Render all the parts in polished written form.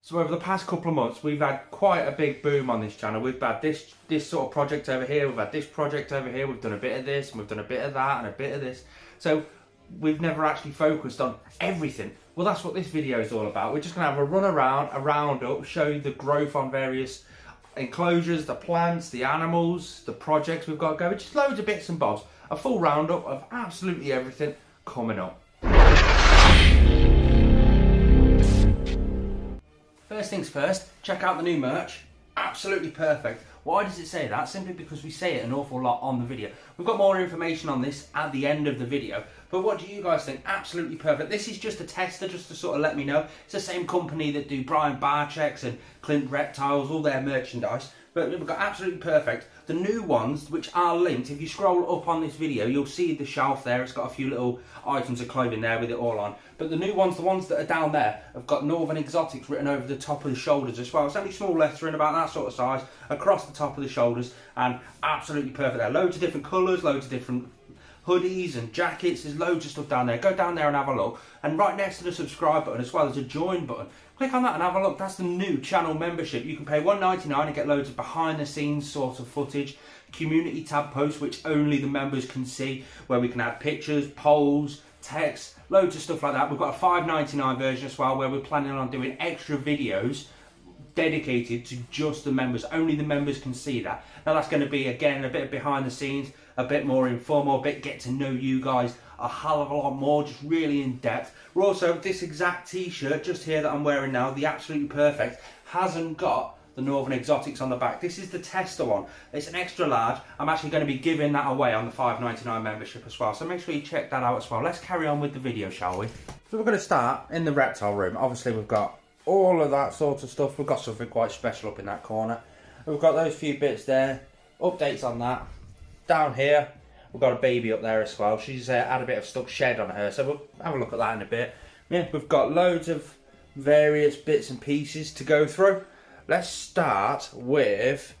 So over the past couple of months, we've had quite a big boom on this channel. We've had this sort of project over here, we've had this project over here, we've done a bit of this, and we've done a bit of that, and a bit of this. So we've never actually focused on everything. Well, that's what this video is all about. We're just gonna have a run around, a roundup, show you the growth on various enclosures, the plants, the animals, the projects we've got going, just loads of bits and bobs. A full roundup of absolutely everything coming up. First things first, check out the new merch. Absolutely perfect. Why does it say that? Simply because we say it an awful lot on the video. We've got more information on this at the end of the video. But what do you guys think? Absolutely perfect. This is just a tester, just to sort of let me know. It's the same company that do Brian Barczyk's and Clint Reptiles, all their merchandise. But we've got absolutely perfect. The new ones, which are linked, if you scroll up on this video, you'll see the shelf there. It's got a few little items of clothing there with it all on. But the new ones, the ones that are down there, have got Northern Exotics written over the top of the shoulders as well. It's only small lettering, about that sort of size, across the top of the shoulders, and absolutely perfect there. Loads of different colours, loads of different hoodies and jackets. There's loads of stuff down there. Go down there and have a look. And right next to the subscribe button as well, there's a join button. Click on that and have a look. That's the new channel membership. You can pay $1.99 and get loads of behind the scenes sort of footage, community tab posts which only the members can see, where we can add pictures, polls, text, loads of stuff like that. We've got a $5.99 version as well, where we're planning on doing extra videos dedicated to just the members. Only the members can see that. Now that's going to be, again, a bit behind the scenes, a bit more informal, a bit get to know you guys a hell of a lot more, just really in depth. We're also, this exact t-shirt just here that I'm wearing now, the Absolutely Perfect, hasn't got the Northern Exotics on the back. This is the tester one. It's an extra large. I'm actually going to be giving that away on the $5.99 membership as well, so make sure you check that out as well. Let's carry on with the video, shall we? So we're going to start in the reptile room. Obviously we've got all of that sort of stuff. We've got something quite special up in that corner. We've got those few bits there, updates on that. Down here we've got a baby up there as well. She's had a bit of stuck shed on her, so we'll have a look at that in a bit. Yeah, we've got loads of various bits and pieces to go through. Let's start with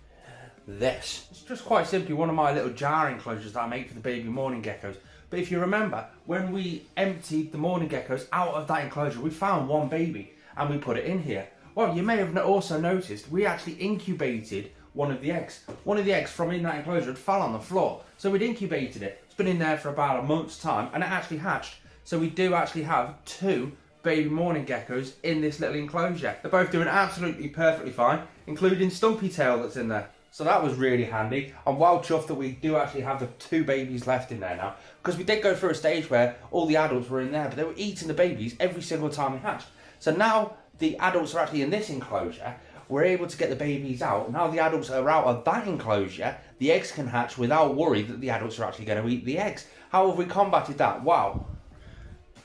this. It's just quite simply one of my little jar enclosures that I make for the baby mourning geckos. But if you remember, when we emptied the mourning geckos out of that enclosure, we found one baby and we put it in here. Well, you may have also noticed we actually incubated one of the eggs. One of the eggs from in that enclosure had fell on the floor. So we'd incubated it. It's been in there for about a month's time and it actually hatched. So we do actually have two baby mourning geckos in this little enclosure. They're both doing absolutely perfectly fine, including Stumpy Tail that's in there. So that was really handy. I'm well chuffed that we do actually have the two babies left in there now, because we did go through a stage where all the adults were in there, but they were eating the babies every single time they hatched. So now the adults are actually in this enclosure. We're able to get the babies out. Now the adults are out of that enclosure, the eggs can hatch without worry that the adults are actually going to eat the eggs. How have we combated that? Wow.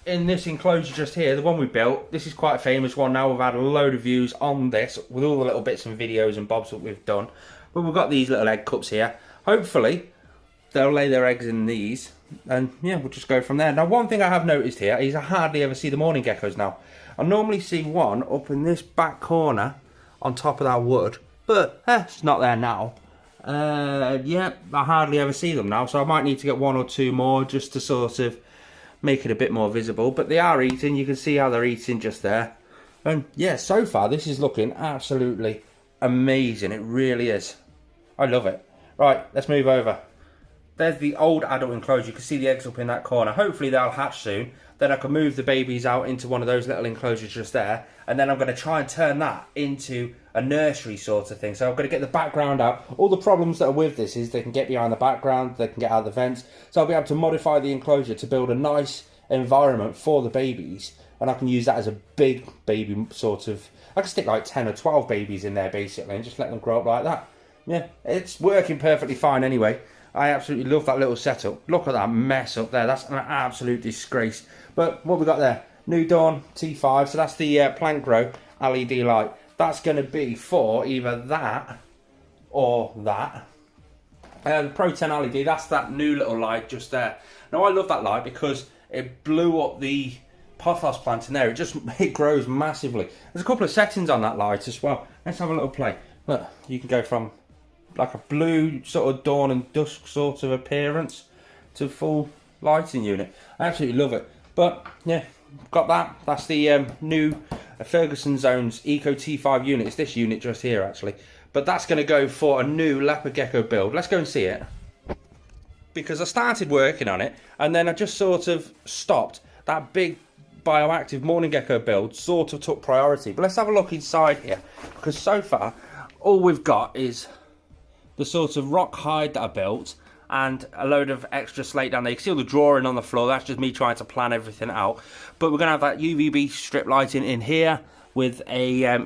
In this enclosure just here, the one we built, this is quite a famous one now. We've had a load of views on this with all the little bits and videos and bobs that we've done. But we've got these little egg cups here. Hopefully they'll lay their eggs in these, and yeah, we'll just go from there. Now one thing I have noticed here is I hardly ever see the mourning geckos now. I normally see one up in this back corner on top of that wood, but it's not there now. Yeah, I hardly ever see them now, so I might need to get one or two more just to sort of make it a bit more visible. But they are eating. You can see how they're eating just there. And yeah, so far this is looking absolutely amazing. It really is. I love it. Right, let's move over. There's the old adult enclosure. You can see the eggs up in that corner. Hopefully they'll hatch soon. Then I can move the babies out into one of those little enclosures just there. And then I'm going to try and turn that into a nursery sort of thing. So I'm going to get the background out. All the problems that are with this is they can get behind the background, they can get out of the vents. So I'll be able to modify the enclosure to build a nice environment for the babies. And I can use that as a big baby sort of... I can stick like 10 or 12 babies in there basically and just let them grow up like that. Yeah, it's working perfectly fine anyway. I absolutely love that little setup. Look at that mess up there. That's an absolute disgrace. But what we got there? New Dawn T5. So that's the plant grow LED light. That's going to be for either that or that. The Pro 10 LED, that's that new little light just there. Now I love that light because it blew up the pothos plant in there. It grows massively. There's a couple of settings on that light as well. Let's have a little play. Look, you can go from like a blue sort of dawn and dusk sort of appearance to full lighting unit. I absolutely love it. But yeah, got that. That's the new a Ferguson Zones Eco T5 unit. It's this unit just here actually. But that's going to go for a new leopard gecko build. Let's go and see it. Because I started working on it and then I just sort of stopped. That big bioactive mourning gecko build sort of took priority. But let's have a look inside here. Because so far, all we've got is the sort of rock hide that I built and a load of extra slate down there. You can see all the drawing on the floor. That's just me trying to plan everything out. But we're going to have that UVB strip lighting in here with a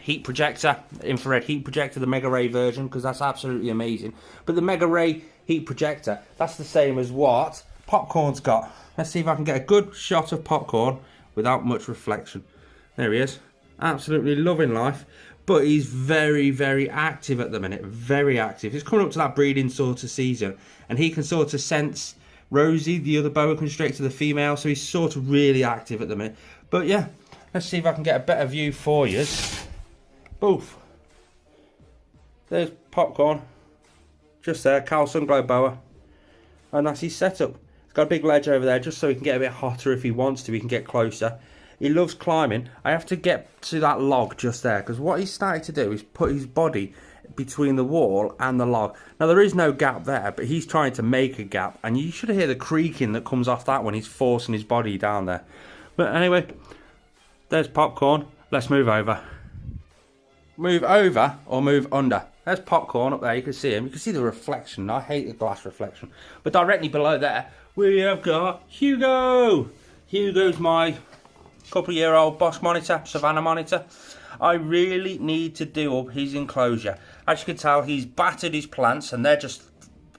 heat projector, infrared heat projector, the Mega Ray version, because that's absolutely amazing. But the Mega Ray heat projector, that's the same as what Popcorn's got. Let's see if I can get a good shot of Popcorn without much reflection. There he is. Absolutely loving life. But he's very, very active at the minute. Very active. He's coming up to that breeding sort of season. And he can sort of sense Rosie, the other boa constrictor, the female. So he's sort of really active at the minute. But yeah, let's see if I can get a better view for you. Boof. There's Popcorn. Just there, Cal Sunglow boa. And that's his setup. He's got a big ledge over there just so he can get a bit hotter if he wants to. He can get closer. He loves climbing. I have to get to that log just there because what he's started to do is put his body between the wall and the log. Now there is no gap there, but he's trying to make a gap, and you should hear the creaking that comes off that when he's forcing his body down there. But anyway, there's Popcorn. Let's move over. Move over or move under. There's Popcorn up there. You can see him. You can see the reflection. I hate the glass reflection. But directly below there, we have got Hugo. Hugo's my couple-year-old Bosch monitor, Savannah monitor. I really need to do up his enclosure. As you can tell, he's battered his plants and they're just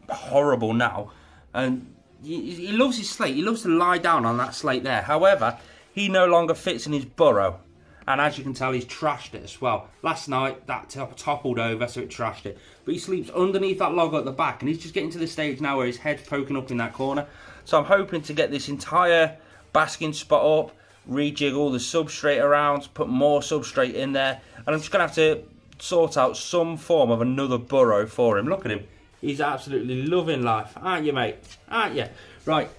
horrible now. And he loves his slate. He loves to lie down on that slate there. However, he no longer fits in his burrow. And as you can tell, he's trashed it as well. Last night, that toppled over, so it trashed it. But he sleeps underneath that log at the back. And he's just getting to the stage now where his head's poking up in that corner. So I'm hoping to get this entire basking spot up, rejiggle the substrate around, put more substrate in there, and I'm just going to have to sort out some form of another burrow for him. Look at him. He's absolutely loving life. Aren't you, mate? Aren't you? Right.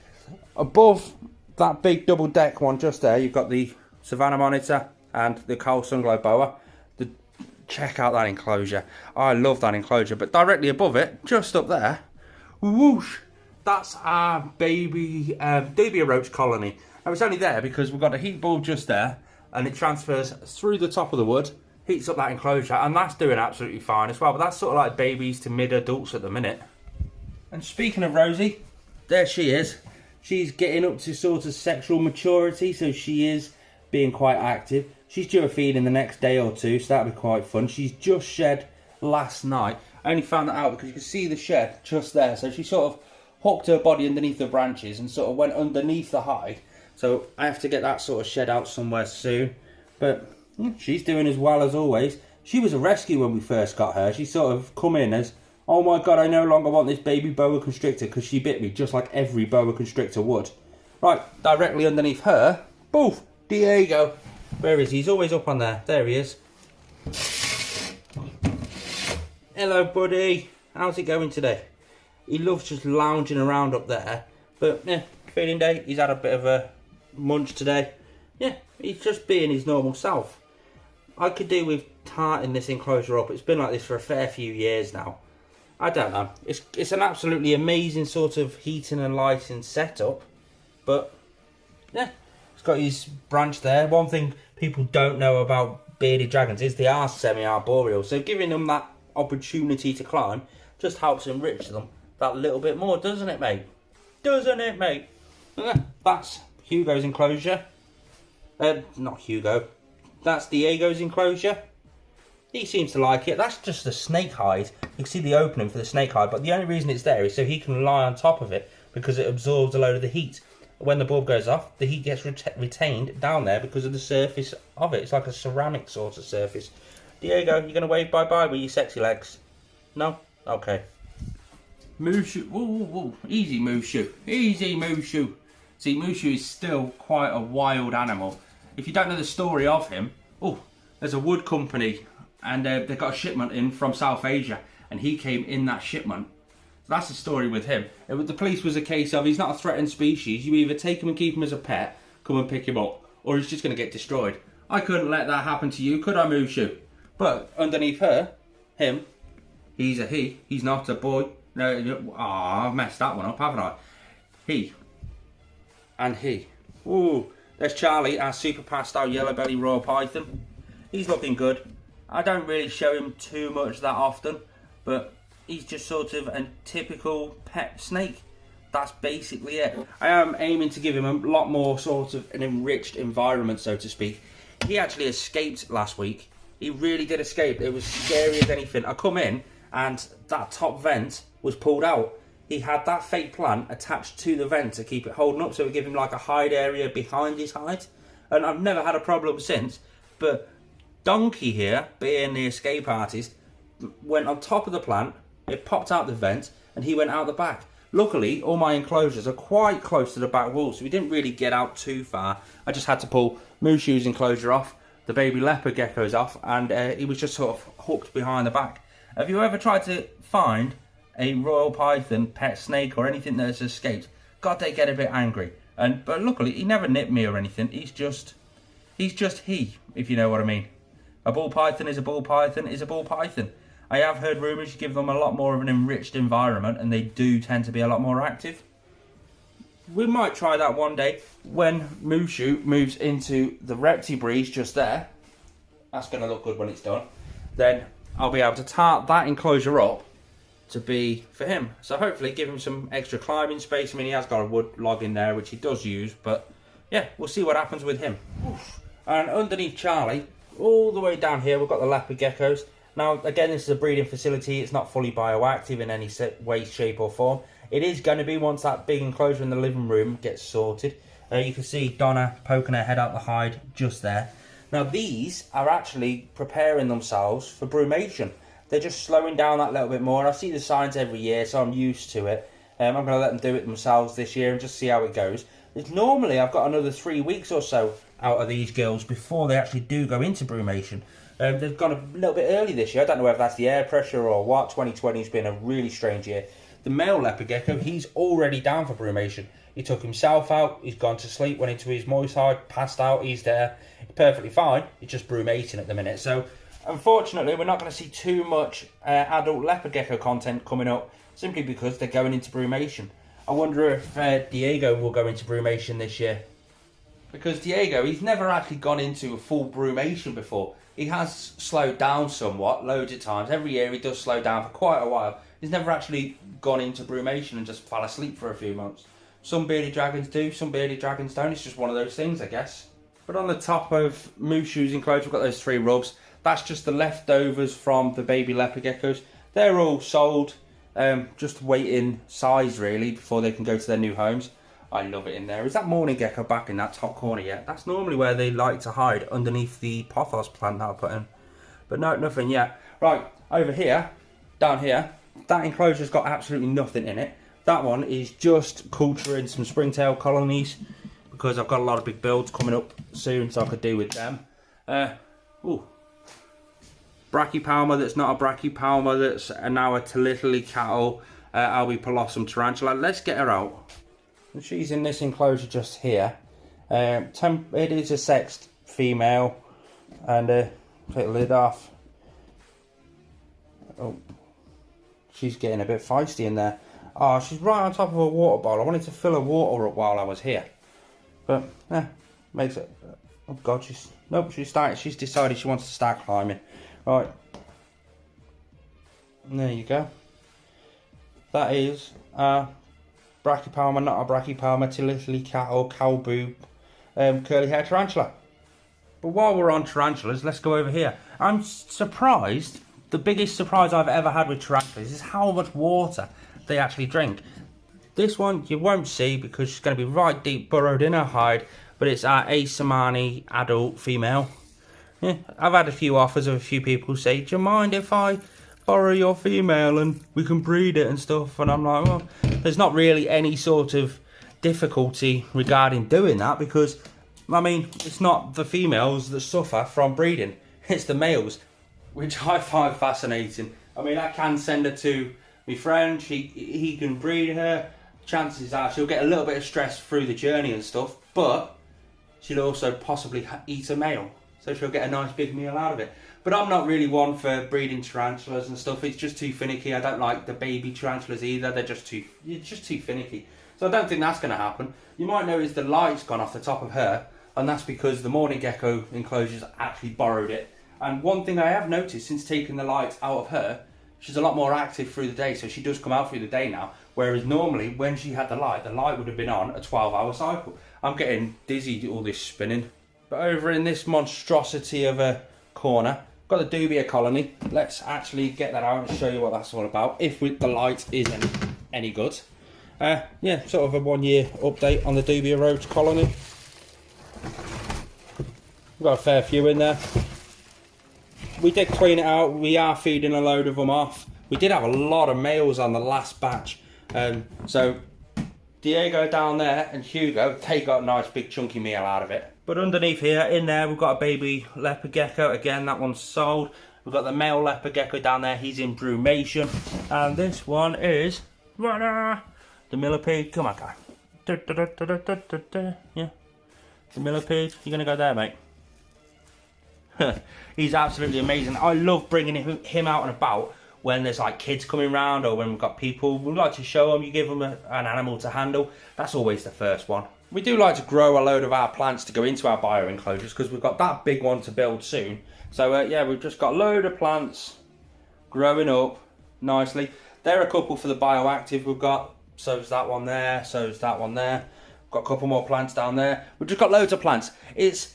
Above that big double deck one just there, you've got the Savannah monitor and the Cal Sunglow boa. Check out that enclosure. I love that enclosure. But directly above it, just up there, whoosh, that's our baby dubia roach colony. Now it's only there because we've got a heat bulb just there and it transfers through the top of the wood, heats up that enclosure, and that's doing absolutely fine as well. But that's sort of like babies to mid-adults at the minute. And speaking of Rosie, there she is. She's getting up to sort of sexual maturity, so she is being quite active. She's due a feed in the next day or two, so that'll be quite fun. She's just shed last night. I only found that out because you can see the shed just there. So she sort of hooked her body underneath the branches and sort of went underneath the hide. So I have to get that sort of shed out somewhere soon. But she's doing as well as always. She was a rescue when we first got her. She sort of come in as, oh my god, I no longer want this baby boa constrictor because she bit me just like every boa constrictor would. Right, directly underneath her, boof, Diego. Where is he? He's always up on there. There he is. Hello, buddy. How's it going today? He loves just lounging around up there. But yeah, feeding day. He's had a bit of a munch today. Yeah, he's just being his normal self. I could do with tarting this enclosure up. It's been like this for a fair few years now. I don't know. It's an absolutely amazing sort of heating and lighting setup. But yeah, it's got his branch there. One thing people don't know about bearded dragons is they are semi-arboreal. So giving them that opportunity to climb just helps enrich them that little bit more, doesn't it, mate? Doesn't it, mate? That's Hugo's enclosure. Not Hugo. That's Diego's enclosure. He seems to like it. That's just the snake hide. You can see the opening for the snake hide, but the only reason it's there is so he can lie on top of it because it absorbs a load of the heat. When the bulb goes off, the heat gets retained down there because of the surface of it. It's like a ceramic sort of surface. Diego, you going to wave bye-bye with your sexy legs? No? Okay. Mushu. Whoa, whoa, whoa. Easy, Mushu. Easy, Mushu. See, Mushu is still quite a wild animal. If you don't know the story of him, there's a wood company and they got a shipment in from South Asia and he came in that shipment. That's the story with him. The police was a case of he's not a threatened species. You either take him and keep him as a pet, come and pick him up, or he's just going to get destroyed. I couldn't let that happen to you, could I, Mushu? But underneath him, he's a he. He's not a boy. No, I've messed that one up, haven't I? He. And he. Ooh, there's Charlie, our super pastel yellow belly royal python. He's looking good. I don't really show him too much that often, but he's just sort of a typical pet snake. That's basically it. I am aiming to give him a lot more sort of an enriched environment, so to speak. He actually escaped last week. He really did escape. It was scary as anything. I come in and that top vent was pulled out. He had that fake plant attached to the vent to keep it holding up, so it would give him like a hide area behind his hide. And I've never had a problem since. But Donkey here, being the escape artist, went on top of the plant, it popped out the vent, and he went out the back. Luckily, all my enclosures are quite close to the back wall, so we didn't really get out too far. I just had to pull Mushu's enclosure off, the baby leopard geckos off, and he was just sort of hooked behind the back. Have you ever tried to find a royal python, pet snake, or anything that has escaped? God, they get a bit angry. But luckily, he never nipped me or anything. He's just he, if you know what I mean. A ball python is a ball python is a ball python. I have heard rumours you give them a lot more of an enriched environment, and they do tend to be a lot more active. We might try that one day when Mushu moves into the Repti breeze just there. That's going to look good when it's done. Then I'll be able to tart that enclosure up to be for him. So hopefully give him some extra climbing space. I mean, he has got a wood log in there, which he does use. But yeah, we'll see what happens with him. And underneath Charlie, all the way down here, we've got the leopard geckos. Now, again, this is a breeding facility. It's not fully bioactive in any way, shape or form. It is going to be once that big enclosure in the living room gets sorted. You can see Donna poking her head out the hide just there. Now, these are actually preparing themselves for brumation. They're just slowing down that little bit more. I see the signs every year, so I'm used to it. I'm going to let them do it themselves this year and just see how it goes. Normally, I've got another 3 weeks or so out of these girls before they actually do go into brumation. They've gone a little bit early this year. I don't know whether that's the air pressure or what. 2020 has been a really strange year. The male leopard gecko, he's already down for brumation. He took himself out, he's gone to sleep, went into his moist hide, passed out, he's there. He's perfectly fine, he's just brumating at the minute. So, unfortunately, we're not going to see too much adult leopard gecko content coming up, simply because they're going into brumation. I wonder if Diego will go into brumation this year. Because Diego, he's never actually gone into a full brumation before. He has slowed down somewhat, loads of times. Every year he does slow down for quite a while. He's never actually gone into brumation and just fell asleep for a few months. Some beardie dragons do, some beardie dragons don't. It's just one of those things, I guess. But on the top of Mushu's enclosure, we've got those 3 rubs. That's just the leftovers from the baby leopard geckos. They're all sold, just waiting size really before they can go to their new homes. I love it in there. Is that mourning gecko back in that top corner yet? That's normally where they like to hide, underneath the pothos plant that I put in. But no, nothing yet. Right, over here, down here, that enclosure's got absolutely nothing in it. That one is just culturing some springtail colonies, because I've got a lot of big builds coming up soon, so I could do with them. Brachypalma that's not a brachypalma, that's now a Talitali cattle, albipalossum tarantula. Let's get her out. And she's in this enclosure just here. It is a sexed female, and take the lid off. Oh, she's getting a bit feisty in there. Oh, she's right on top of a water bowl. I wanted to fill her water up while I was here, but makes it. Oh God, she's decided she wants to start climbing. Right, and there you go. That is Brachypalma, not a Brachypalma, Talitali cattle, cow boob, curly hair tarantula. But while we're on tarantulas, let's go over here. I'm surprised. The biggest surprise I've ever had with tarantulas is how much water they actually drink. This one you won't see because she's going to be right deep burrowed in her hide, but it's our Asamani adult female. Yeah, I've had a few offers of a few people who say, do you mind if I borrow your female and we can breed it and stuff? And I'm like, well, there's not really any sort of difficulty regarding doing that, because I mean, it's not the females that suffer from breeding, it's the males, which I find fascinating. I mean, I can send her to my friend, he can breed her. Chances are she'll get a little bit of stress through the journey and stuff, but she'll also possibly eat a male. so she'll get a nice big meal out of it. But I'm not really one for breeding tarantulas and stuff. It's just too finicky. I don't like the baby tarantulas either. It's just too finicky. So I don't think that's going to happen. You might notice the light's gone off the top of her, and that's because the mourning gecko enclosures actually borrowed it. And one thing I have noticed since taking the lights out of her, she's a lot more active through the day, so she does come out through the day now. Whereas normally, when she had the light would have been on a 12-hour cycle. I'm getting dizzy all this spinning. But over in this monstrosity of a corner, got the dubia colony. Let's actually get that out and show you what that's all about, if the light is any good. Yeah, sort of a 1 year update on the dubia roach colony. We've got a fair few in there. We did clean it out. We are feeding a load of them off. We did have a lot of males on the last batch. So Diego down there and Hugo, they got a nice big chunky meal out of it. But underneath here, in there, we've got a baby leopard gecko. Again, that one's sold. We've got the male leopard gecko down there. He's in brumation. And this one is the millipede. Come on, guy. Yeah. The millipede. You're going to go there, mate. He's absolutely amazing. I love bringing him out and about when there's like kids coming around or when we've got people. We like to show them, you give them an animal to handle. That's always the first one. We do like to grow a load of our plants to go into our bio enclosures because we've got that big one to build soon. So yeah, we've just got a load of plants growing up nicely. There are a couple for the bioactive we've got. So's that one there, so's that one there. Got a couple more plants down there. We've just got loads of plants. It's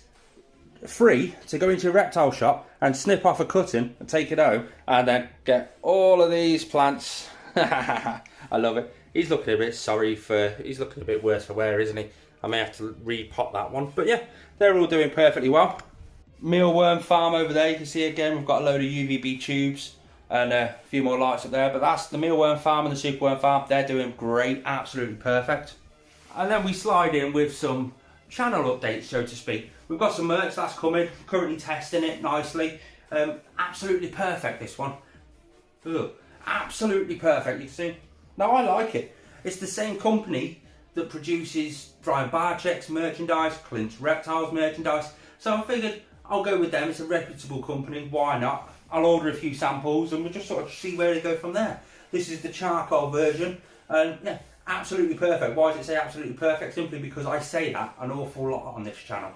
free to go into a reptile shop and snip off a cutting and take it home and then get all of these plants. I love it. He's looking a bit he's looking a bit worse for wear, isn't he? I may have to repot that one, but yeah, they're all doing perfectly well. Mealworm farm over there, you can see again we've got a load of UVB tubes and a few more lights up there, but that's the mealworm farm and the superworm farm. They're doing great, absolutely perfect. And then we slide in with some channel updates, so to speak. We've got some merch that's coming, currently testing it nicely. Absolutely perfect, this one. Ugh, absolutely perfect, you can see. Now I like it. It's the same company that produces Brian Barcheck's merchandise, Clint's Reptiles merchandise. So I figured I'll go with them. It's a reputable company, why not? I'll order a few samples and we'll just sort of see where they go from there. This is the charcoal version, and yeah, absolutely perfect. Why does it say absolutely perfect? Simply because I say that an awful lot on this channel.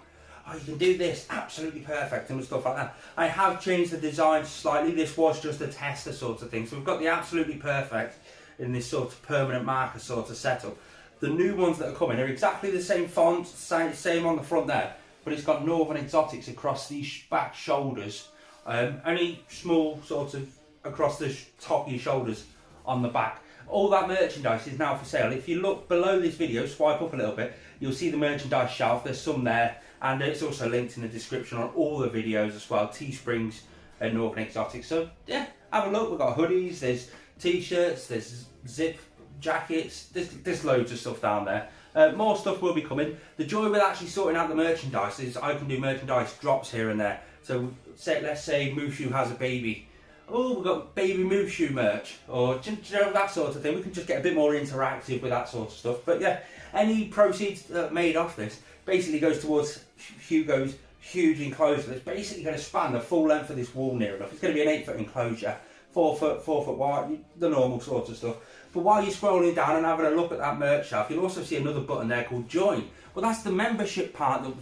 Oh, you can do this, absolutely perfect, and stuff like that. I have changed the design slightly. This was just a tester sort of thing. So we've got the absolutely perfect in this sort of permanent marker sort of setup. The new ones that are coming are exactly the same font, same on the front there, but it's got Northern Exotics across these back shoulders. Only small sort of across the top of your shoulders on the back. All that merchandise is now for sale. If you look below this video, swipe up a little bit, you'll see the merchandise shelf. There's some there, and it's also linked in the description on all the videos as well. Teesprings and Northern Exotics. So yeah, have a look. We've got hoodies, there's t-shirts, there's zip jackets, there's loads of stuff down there. More stuff will be coming. The joy with actually sorting out the merchandise is I can do merchandise drops here and there. So let's say Mushu has a baby. Oh, we've got baby Mushu merch, or you know, that sort of thing. We can just get a bit more interactive with that sort of stuff. But yeah, any proceeds made off this basically goes towards Hugo's huge enclosure that's basically going to span the full length of this wall near enough. It's going to be an 8-foot enclosure, 4 foot wide, the normal sort of stuff. But while you're scrolling down and having a look at that merch shelf, you'll also see another button there called Join. Well, that's the membership part. That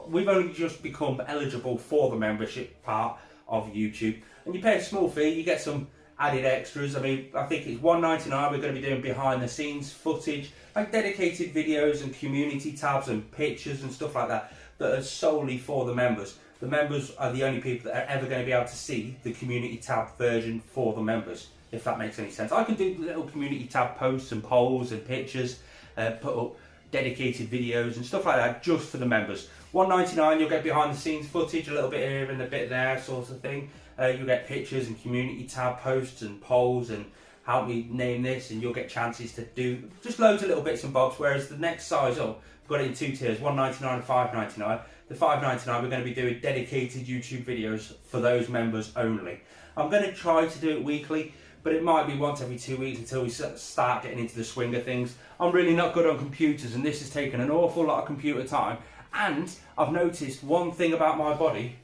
we've only just become eligible for the membership part of YouTube. And you pay a small fee, you get some added extras. I mean, I think it's $1.99. We're going to be doing behind the scenes footage, like dedicated videos and community tabs and pictures and stuff like that, that are solely for the members. The members are the only people that are ever going to be able to see the community tab version for the members, if that makes any sense. I can do little community tab posts and polls and pictures, put up dedicated videos and stuff like that just for the members. $1.99, you'll get behind the scenes footage, a little bit here and a bit there sort of thing. You'll get pictures and community tab posts and polls and help me name this, and you'll get chances to do just loads of little bits and bobs. Whereas the next size up, we've got it in 2 tiers, $1.99 and $5.99. The $5.99, we're going to be doing dedicated YouTube videos for those members only. I'm going to try to do it weekly, but it might be once every 2 weeks until we start getting into the swing of things. I'm really not good on computers, and this has taken an awful lot of computer time. And I've noticed one thing about my body.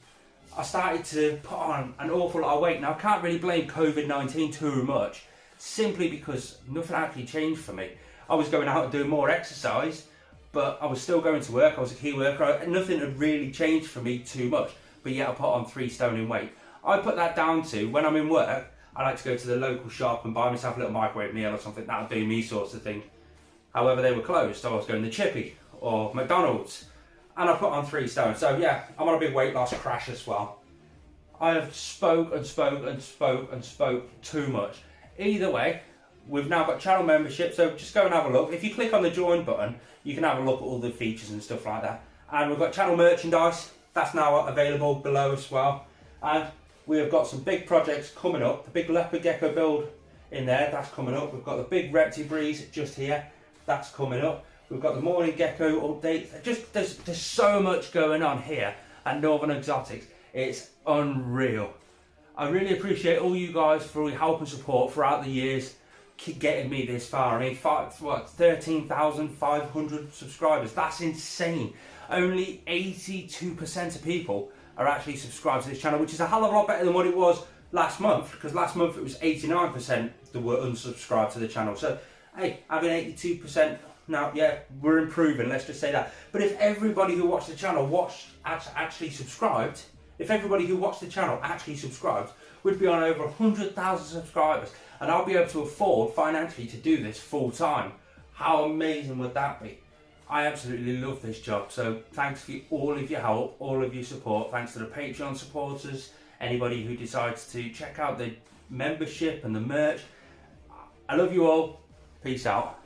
I started to put on an awful lot of weight. Now I can't really blame COVID-19 too much, simply because nothing actually changed for me. I was going out and doing more exercise, but I was still going to work. I was a key worker. Nothing had really changed for me too much, but yet I put on 3 stone in weight. I put that down to when I'm in work, I like to go to the local shop and buy myself a little microwave meal or something. That'll do me, sorts of thing. However, they were closed, so I was going to Chippy or McDonald's, and I put on 3 stone. So yeah, I'm on a big weight loss crash as well. I have spoke too much. Either way, we've now got channel membership, so just go and have a look. If you click on the join button, you can have a look at all the features and stuff like that. And we've got channel merchandise, that's now available below as well. And we have got some big projects coming up. The big leopard gecko build in there, that's coming up. We've got the big Reptifiles just here, that's coming up. We've got the mourning gecko updates. There's so much going on here at Northern Exotics. It's unreal. I really appreciate all you guys for all your help and support throughout the years, keep getting me this far. I mean, 13,500 subscribers. That's insane. Only 82% of people are actually subscribed to this channel, which is a hell of a lot better than what it was last month, because last month it was 89% that were unsubscribed to the channel. So, hey, having 82% now, yeah, we're improving, let's just say that. But if everybody who watched the channel actually subscribed, if everybody who watched the channel actually subscribed, we'd be on over 100,000 subscribers, and I'll be able to afford financially to do this full time. How amazing would that be? I absolutely love this job, so thanks for all of your help, all of your support. Thanks to the Patreon supporters, anybody who decides to check out the membership and the merch. I love you all. Peace out.